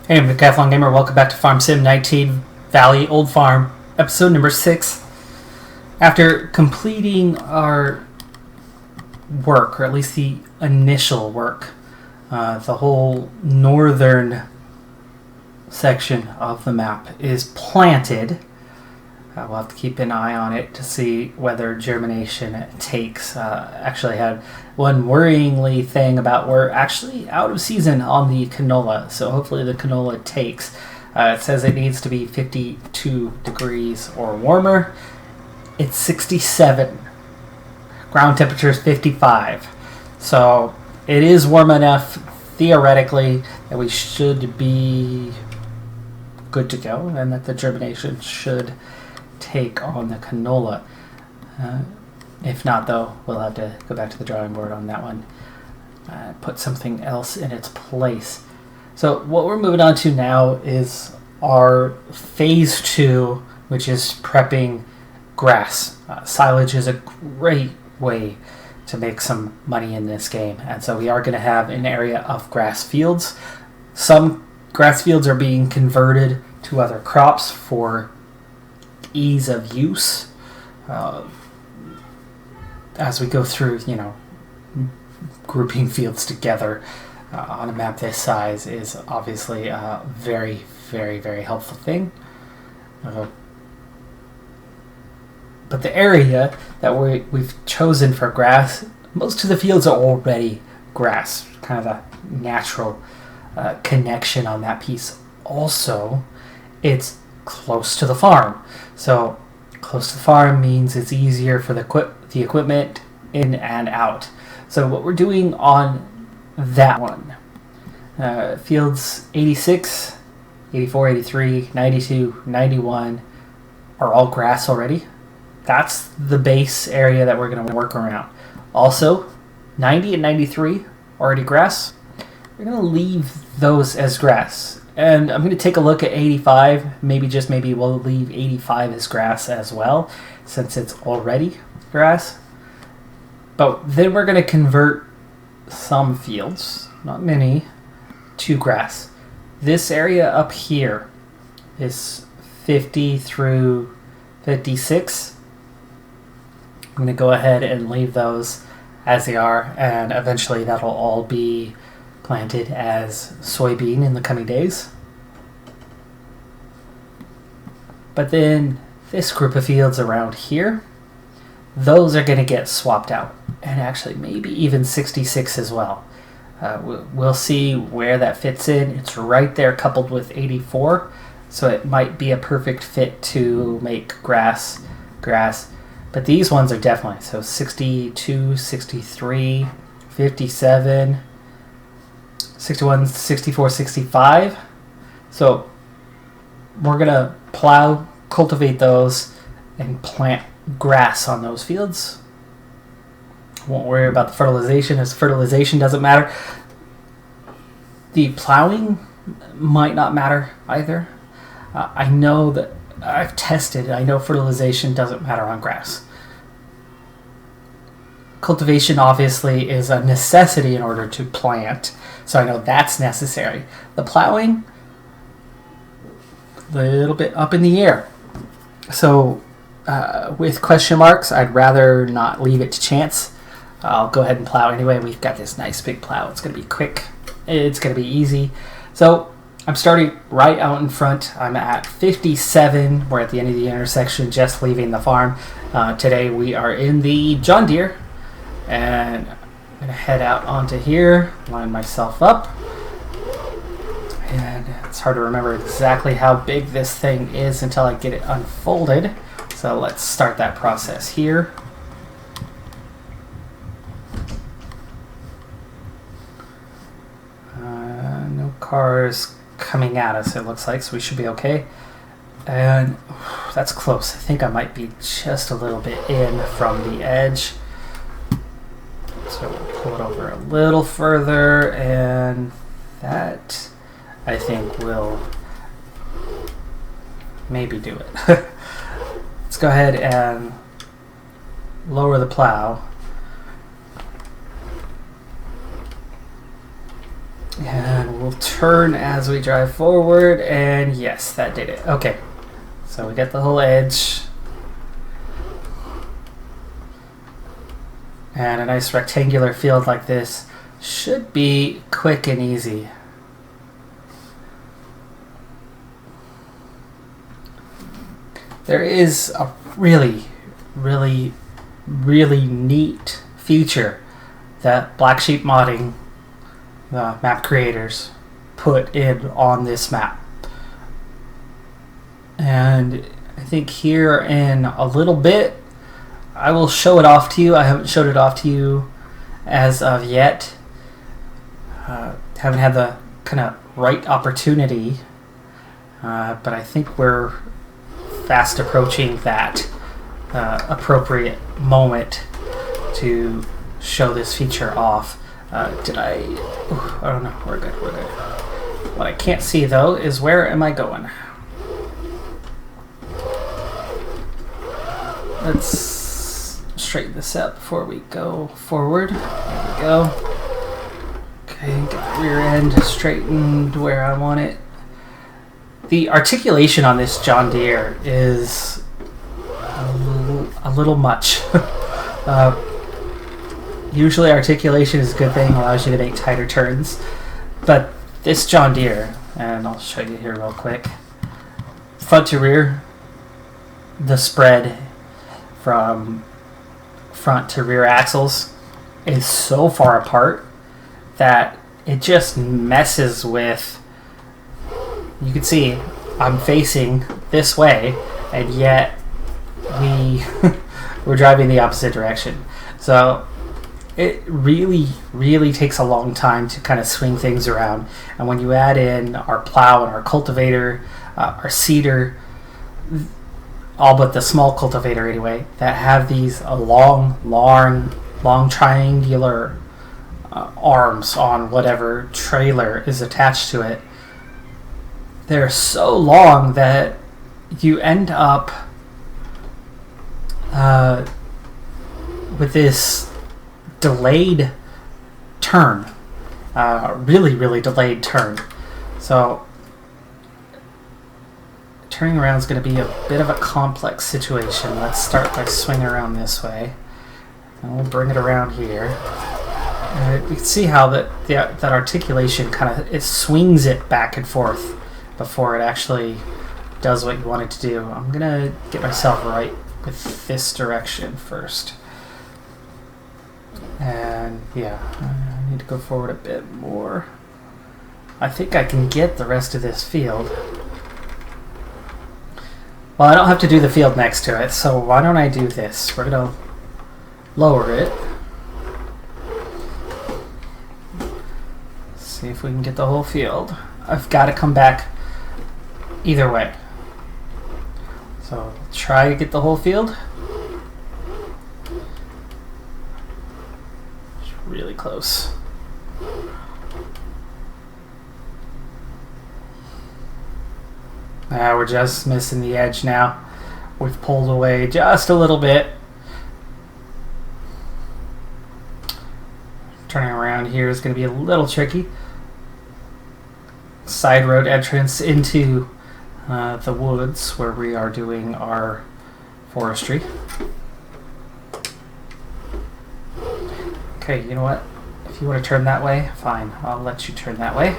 Hey, I'm Decathlon Gamer. Welcome back to Farm Sim 19 Valley Old Farm, episode number 6. After completing our work, or at least the initial work, the whole northern section of the map is planted. We'll have to keep an eye on it to see whether germination takes. Actually had one worryingly thing about we're actually out of season on the canola, so hopefully the canola takes. It says it needs to be 52 degrees or warmer. It's 67. Ground temperature is 55. So it is warm enough, theoretically, that we should be good to go and that the germination should take on the canola. If not, though, we'll have to go back to the drawing board on that one. Put something else in its place. So what we're moving on to now is our phase 2, which is prepping grass. Silage is a great way to make some money in this game, and so we are going to have an area of grass fields. Some grass fields are being converted to other crops for ease of use. As we go through, grouping fields together on a map this size is obviously a very, very, very helpful thing. But the area that we've chosen for grass, most of the fields are already grass, kind of a natural connection on that piece. Also, it's close to the farm. So close to the farm means it's easier for the equipment in and out. So what we're doing on that one, fields 86, 84, 83, 92, 91 are all grass already. That's the base area that we're going to work around. Also, 90 and 93 already grass. We're going to leave those as grass. And I'm going to take a look at 85. Maybe we'll leave 85 as grass as well, since it's already grass. But then we're going to convert some fields, not many, to grass. This area up here is 50 through 56. I'm going to go ahead and leave those as they are, and eventually that'll all be planted as soybean in the coming days. But then this group of fields around here, those are going to get swapped out, and actually maybe even 66 as well. We'll see where that fits in. It's right there coupled with 84, so it might be a perfect fit to make grass. But these ones are definitely, so 62, 63, 57, 61, 64, 65. So we're going to plow, cultivate those, and plant grass on those fields. Won't worry about the fertilization, as fertilization doesn't matter. The plowing might not matter either. I know that I've tested. I know fertilization doesn't matter on grass. Cultivation obviously is a necessity in order to plant, so I know that's necessary. The plowing, a little bit up in the air. So with question marks, I'd rather not leave it to chance. I'll go ahead and plow anyway. We've got this nice big plow. It's going to be quick. It's going to be easy. So I'm starting right out in front. I'm at 57. We're at the end of the intersection, just leaving the farm. Today we are in the John Deere, and I'm going to head out onto here, line myself up. And it's hard to remember exactly how big this thing is until I get it unfolded. So let's start that process here. No cars coming at us, it looks like, so we should be okay. And that's close. I think I might be just a little bit in from the edge. So we'll pull it over a little further, and that, I think, will maybe do it. Let's go ahead and lower the plow. And we'll turn as we drive forward, and yes, that did it. Okay, so we got the whole edge. And a nice rectangular field like this should be quick and easy. There is a really neat feature that Black Sheep Modding, the map creators, put in on this map. And I think here in a little bit I will show it off to you. I haven't showed it off to you as of yet. Haven't had the kind of right opportunity, but I think we're fast approaching that appropriate moment to show this feature off. Did I? Oh no, we're good. What I can't see though is where am I going? Let's straighten this up before we go forward. There we go. Okay, get the rear end straightened where I want it. The articulation on this John Deere is a little much. Usually articulation is a good thing, allows you to make tighter turns. But this John Deere, and I'll show you here real quick, front to rear, the spread from front to rear axles is so far apart that it just messes with. You can see I'm facing this way, and yet we're driving the opposite direction. So it really takes a long time to kind of swing things around. And when you add in our plow and our cultivator, our seeder, all but the small cultivator anyway, that have these long triangular arms on whatever trailer is attached to it, they're so long that you end up with this delayed turn, really delayed turn. So turning around is going to be a bit of a complex situation. Let's start by swinging around this way, and we'll bring it around here. You can see how that articulation kind of, it swings it back and forth before it actually does what you want it to do. I'm gonna get myself right with this direction first, and yeah, I need to go forward a bit more. I think I can get the rest of this field. Well, I don't have to do the field next to it, so why don't I do this? We're gonna lower it. See if we can get the whole field. I've got to come back either way. So try to get the whole field. It's really close. We're just missing the edge now. We've pulled away just a little bit. Turning around here is going to be a little tricky. Side road entrance into the woods where we are doing our forestry. Okay, you know what? If you want to turn that way, fine. I'll let you turn that way.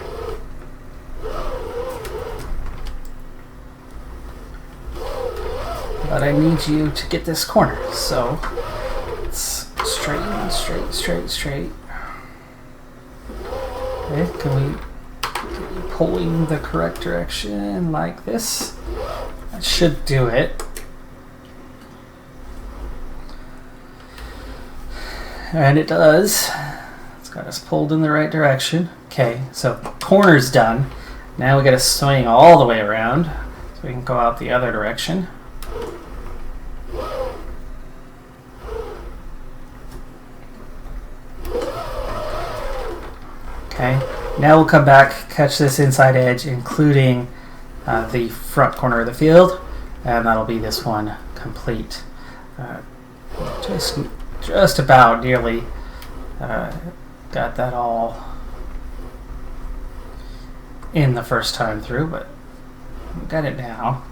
But I need you to get this corner, so it's straight. Okay, can we get you pulling the correct direction like this? That should do it. And it does. It's got us pulled in the right direction. Okay, so corner's done. Now we got to swing all the way around so we can go out the other direction. Okay, now we'll come back, catch this inside edge, including the front corner of the field, and that'll be this one complete. Just about nearly got that all in the first time through, but I got it now.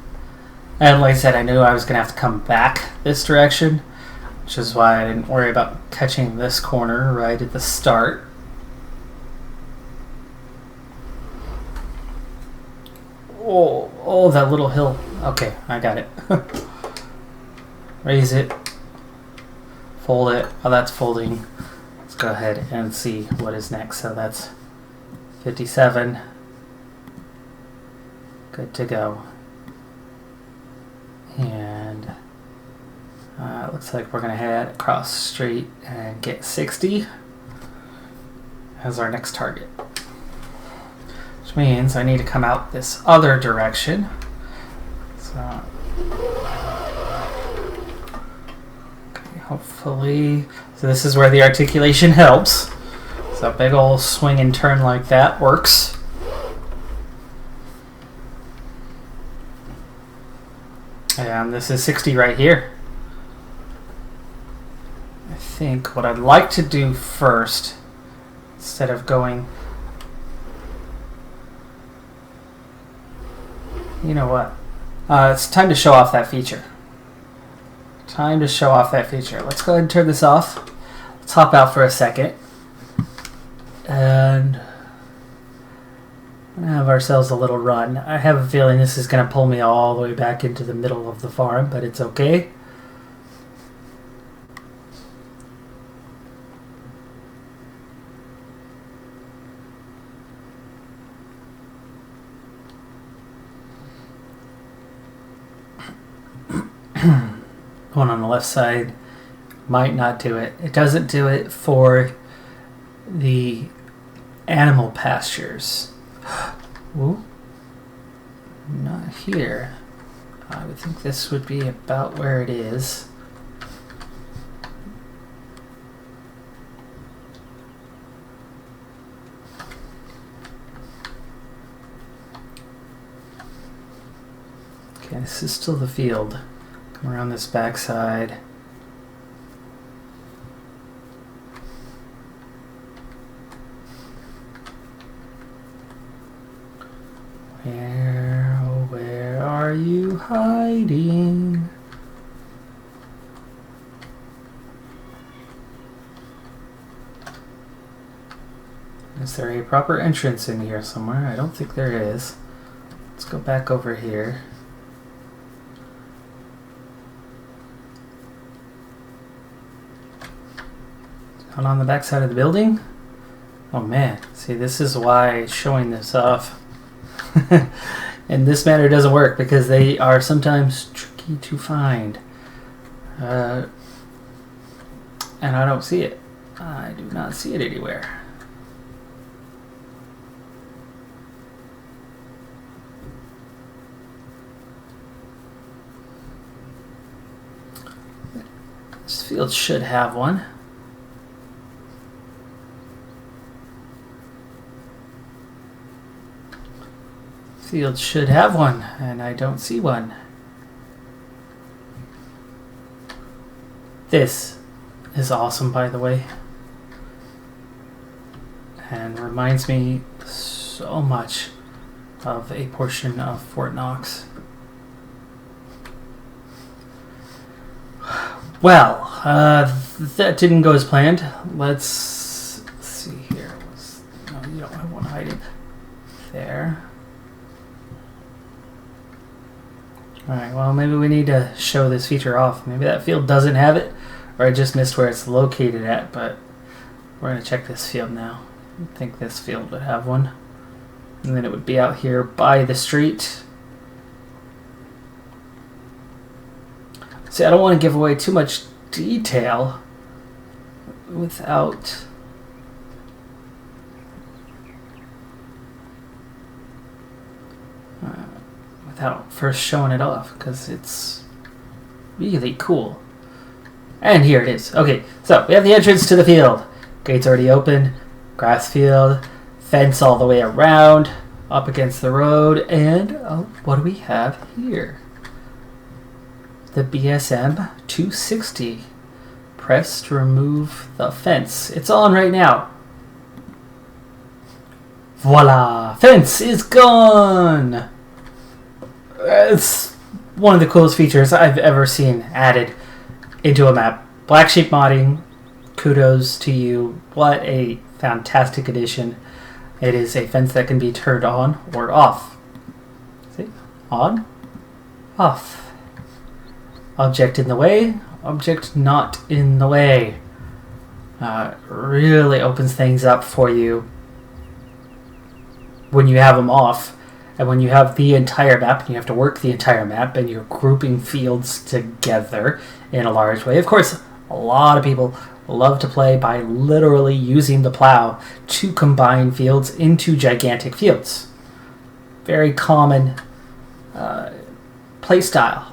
And like I said, I knew I was going to have to come back this direction, which is why I didn't worry about catching this corner right at the start. Oh, that little hill. Okay, I got it. Raise it. Fold it. While that's folding, let's go ahead and see what is next. So that's 57. Good to go. And it looks like we're going to head across the street and get 60 as our next target. Which means I need to come out this other direction. So, okay, hopefully, so this is where the articulation helps. So a big old swing and turn like that works. And this is 60 right here. I think what I'd like to do first, instead of going, you know what? It's time to show off that feature. Time to show off that feature. Let's go ahead and turn this off. Let's hop out for a second. And have ourselves a little run. I have a feeling this is going to pull me all the way back into the middle of the farm, but it's okay. One on the left side might not do it. It doesn't do it for the animal pastures. Ooh. Not here. I would think this would be about where it is. Okay, this is still the field. Come around this backside. Where are you hiding? Is there a proper entrance in here somewhere? I don't think there is. Let's go back over here. Down on the back side of the building? Oh man, see, this is why showing this off in this manner doesn't work, because they are sometimes tricky to find. And I don't see it. I do not see it anywhere. This field should have one. Field should have one, and I don't see one. This is awesome, by the way, and reminds me so much of a portion of Fort Knox. Well, that didn't go as planned. Let's see here. No, you don't have one hiding there. Alright, well, maybe we need to show this feature off. Maybe that field doesn't have it, or I just missed where it's located at, but we're going to check this field now. I think this field would have one. And then it would be out here by the street. See, I don't want to give away too much detail without first showing it off, because it's really cool. And here it is. Okay, so we have the entrance to the field. Gates already open, grass field, fence all the way around, up against the road, and what do we have here? The BSM 260. Press to remove the fence. It's on right now. Voila! Fence is gone! It's one of the coolest features I've ever seen added into a map. Black Sheep modding, kudos to you. What a fantastic addition. It is a fence that can be turned on or off. See? On, off. Object in the way, object not in the way. Really opens things up for you when you have them off. And when you have the entire map, and you have to work the entire map, and you're grouping fields together in a large way. Of course, a lot of people love to play by literally using the plow to combine fields into gigantic fields. Very common play style.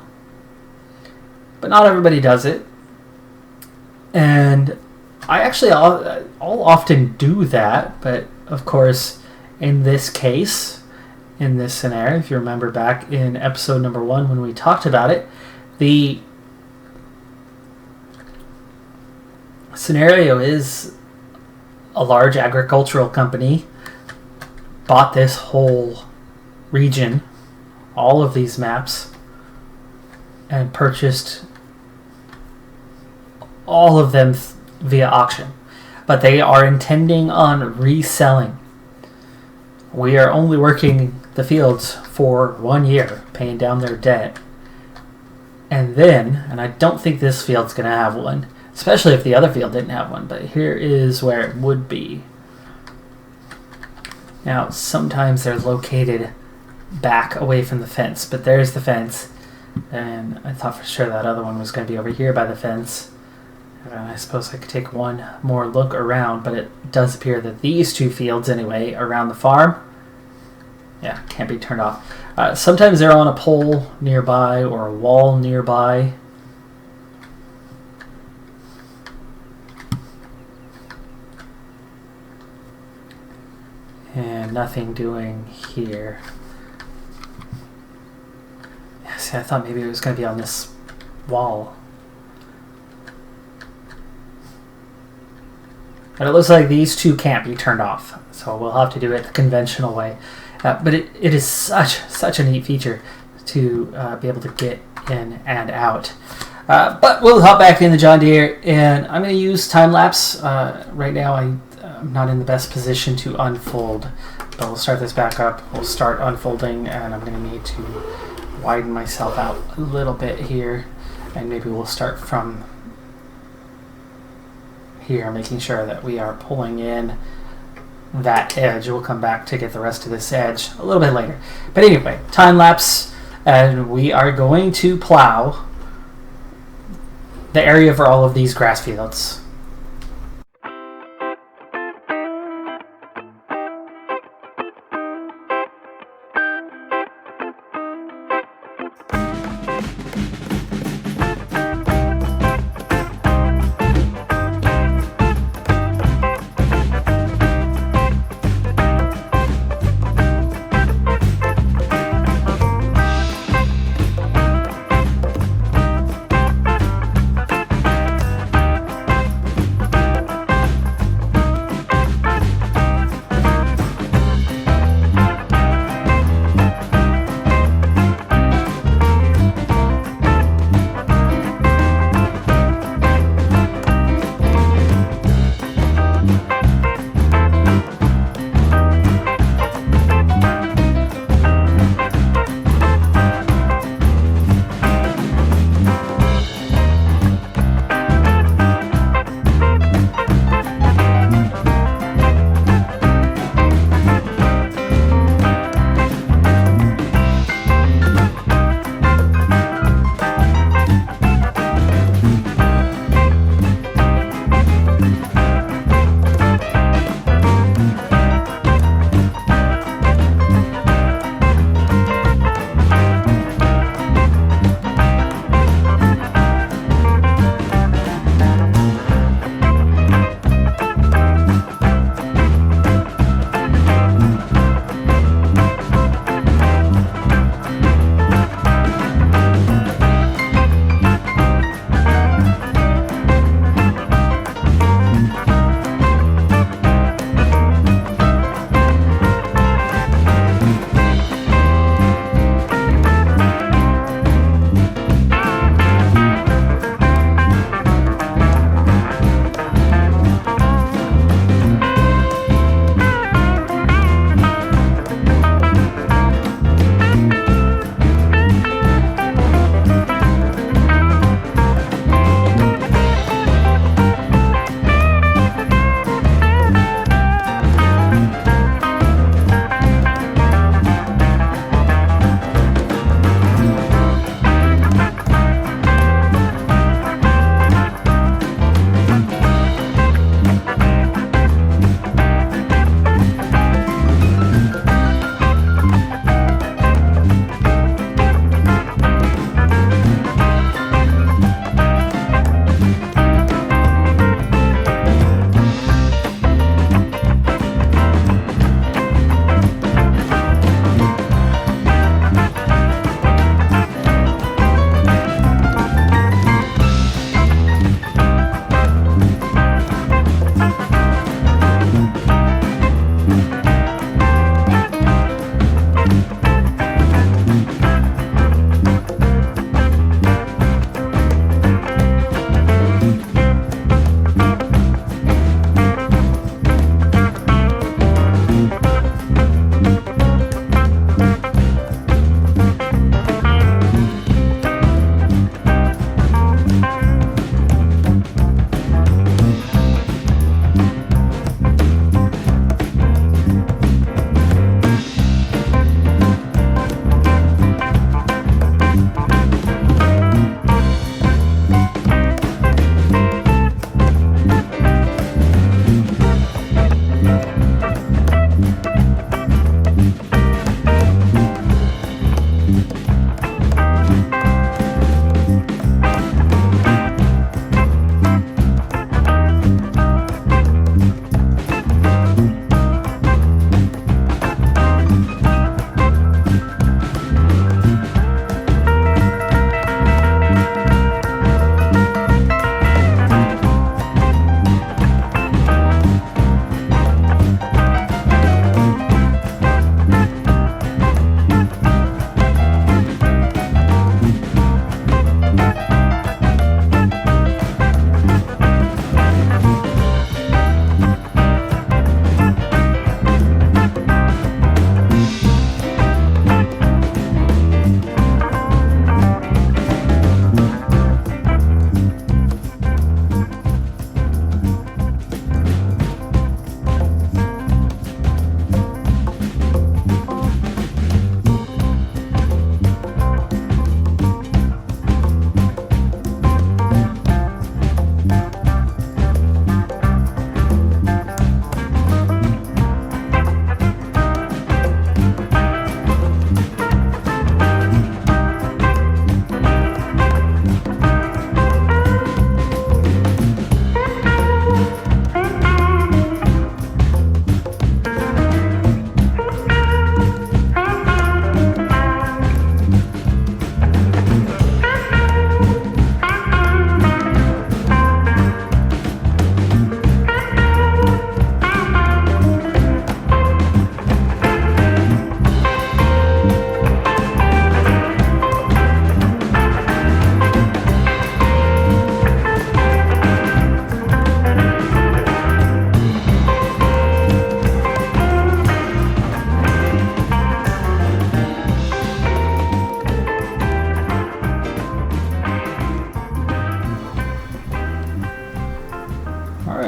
But not everybody does it. And I'll often do that, but of course, in this case, in this scenario, if you remember back in episode number 1 when we talked about it, the scenario is a large agricultural company bought this whole region, all of these maps, and purchased all of them via auction. But they are intending on reselling. We are only working the fields for 1 year, paying down their debt. And then, and I don't think this field's going to have one, especially if the other field didn't have one, but here is where it would be. Now, sometimes they're located back away from the fence, but there's the fence. And I thought for sure that other one was going to be over here by the fence. And I suppose I could take one more look around, but it does appear that these two fields, anyway, around the farm, yeah, can't be turned off. Sometimes they're on a pole nearby or a wall nearby. And nothing doing here. Yeah, see, I thought maybe it was going to be on this wall. But it looks like these two can't be turned off, so we'll have to do it the conventional way. But it is such a neat feature to be able to get in and out. But we'll hop back in the John Deere, and I'm going to use time-lapse. Right now I'm not in the best position to unfold, but we'll start this back up. We'll start unfolding, and I'm going to need to widen myself out a little bit here, and maybe we'll start from here, making sure that we are pulling in that edge. We'll come back to get the rest of this edge a little bit later. But anyway, time lapse, and we are going to plow the area for all of these grass fields.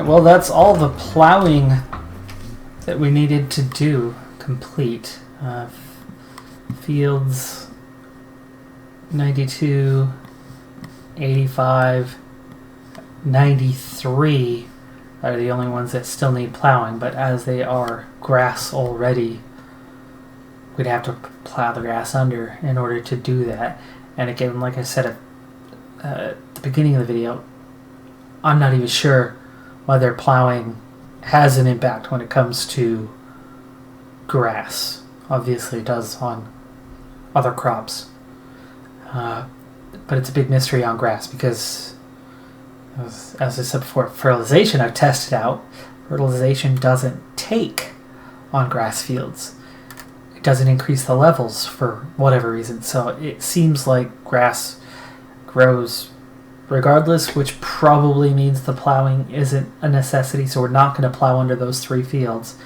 well, that's all the plowing that we needed to do complete. Fields 92, 85, 93 are the only ones that still need plowing, but as they are grass already, we'd have to plow the grass under in order to do that. And again, like I said at the beginning of the video, I'm not even sure whether plowing has an impact when it comes to grass. Obviously it does on other crops. But it's a big mystery on grass because, as I said before, fertilization I've tested out. Fertilization doesn't take on grass fields. It doesn't increase the levels for whatever reason. So it seems like grass grows regardless, which probably means the plowing isn't a necessity. So we're not going to plow under those 3 fields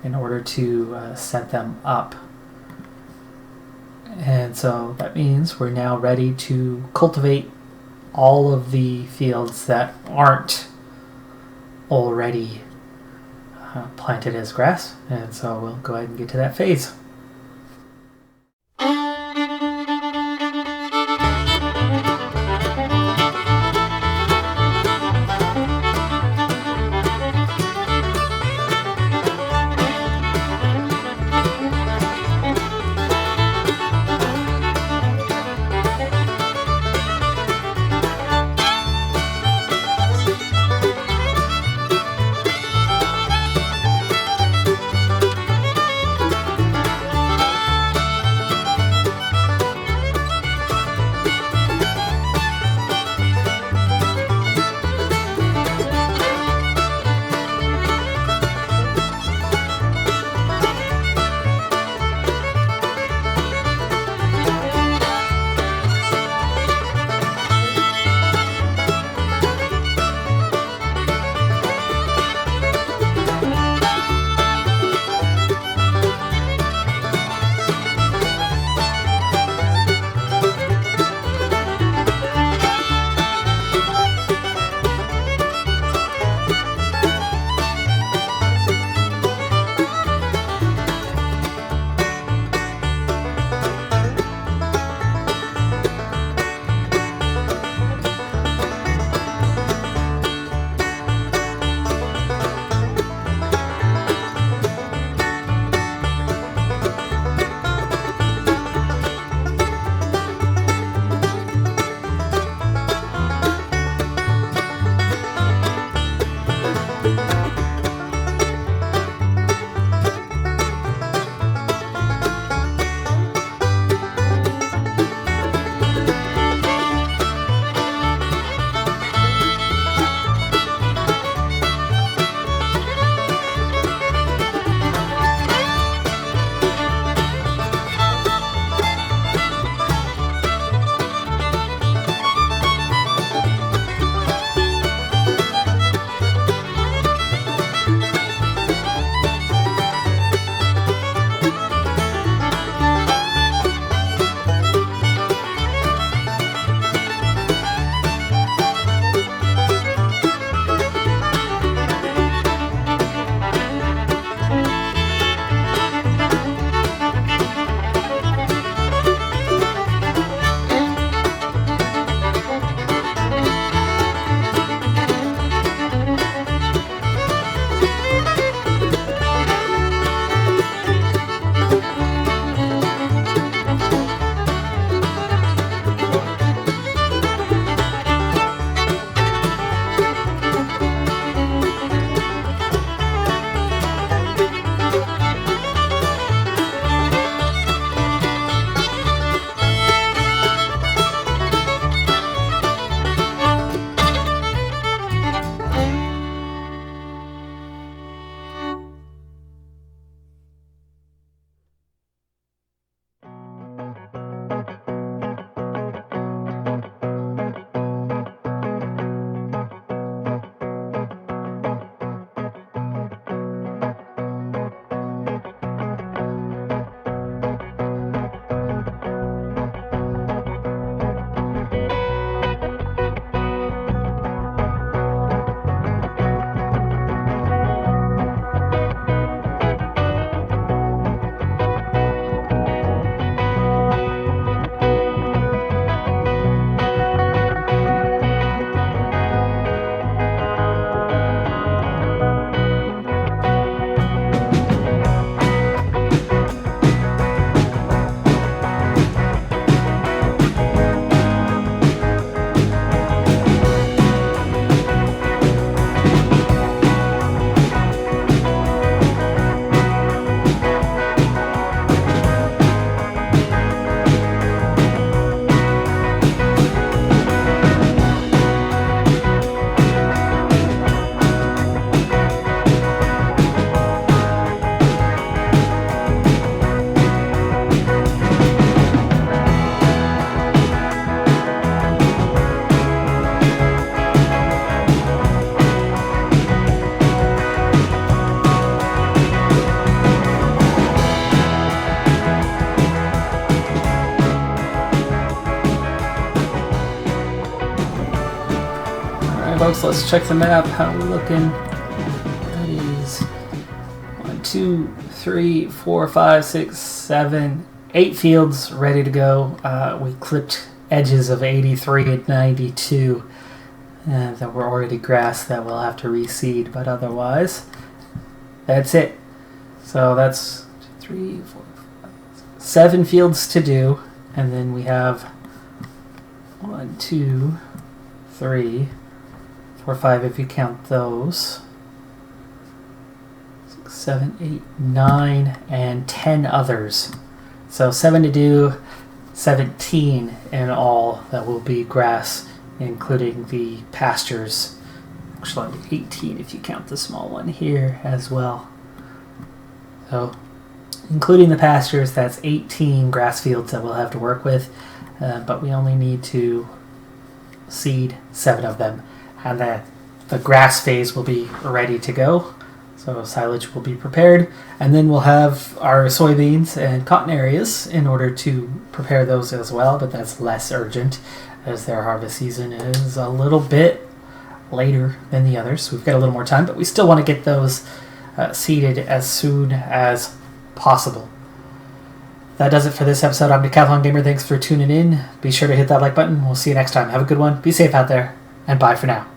in order to set them up. And so that means we're now ready to cultivate all of the fields that aren't already planted as grass. And so we'll go ahead and get to that phase. Alright folks, let's check the map. How are we looking? That is 1, 2, 3, 4, 5, 6, 7, 8 fields ready to go. We clipped edges of 83 and 92 that were already grass that we'll have to reseed, but otherwise that's it. So that's 3, 4, 5, 7 fields to do, and then we have 1, 2, 3, 4, 5 if you count those. 6, 7, 8, 9, and 10 others. So 7 to do, 17 in all that will be grass, including the pastures. Actually 18 if you count the small one here as well. So including the pastures, that's 18 grass fields that we'll have to work with, but we only need to seed 7 of them, and the grass phase will be ready to go. So silage will be prepared, and then we'll have our soybeans and cotton areas in order to prepare those as well, but that's less urgent as their harvest season is a little bit later than the others. So we've got a little more time, but we still want to get those seeded as soon as possible. That does it for this episode. I'm Decathlon Gamer. Thanks for tuning in. Be sure to hit that like button. We'll see you next time. Have a good one. Be safe out there, and bye for now.